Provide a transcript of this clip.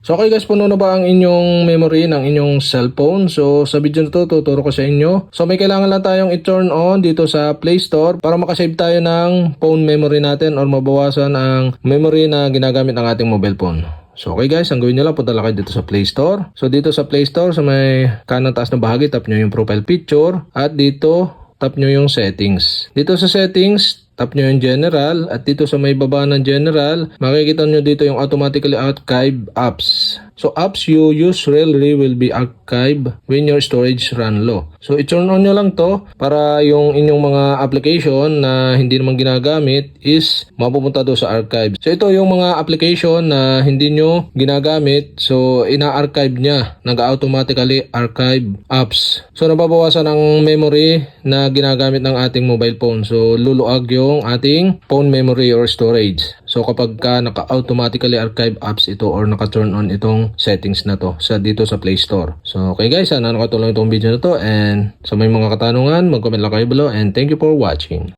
So okay guys, puno na ba ang inyong memory ng inyong cellphone? So sa video na to, tuturo ko sa inyo. So may kailangan lang tayong i-turn on dito sa Play Store para makasave tayo ng phone memory natin or mabawasan ang memory na ginagamit ng ating mobile phone. So okay guys, ang gawin nyo lang, punta lang kayo dito sa Play Store. So dito sa Play Store, sa may kanang taas na bahagi, tap nyo yung profile picture at dito tap nyo yung settings. Dito sa settings, tap nyo yung general at dito sa may baba ng general, makikita nyo dito yung automatically archive apps. So apps you use rarely will be archived when your storage run low. So i-turn on nyo lang to para yung inyong mga application na hindi naman ginagamit is mapupunta do sa archive. So ito yung mga application na hindi nyo ginagamit, so ina-archive niya, nag-automatically archive apps. So nababawasan ang memory na ginagamit ng ating mobile phone. So luluag yung ating phone memory or storage. So kapag ka naka-automatically archive apps ito or naka-turn on itong settings na to dito sa Play Store. So okay guys, sana nakatulong itong video na to, and sa may mga katanungan, mag-comment lang kayo below, and thank you for watching.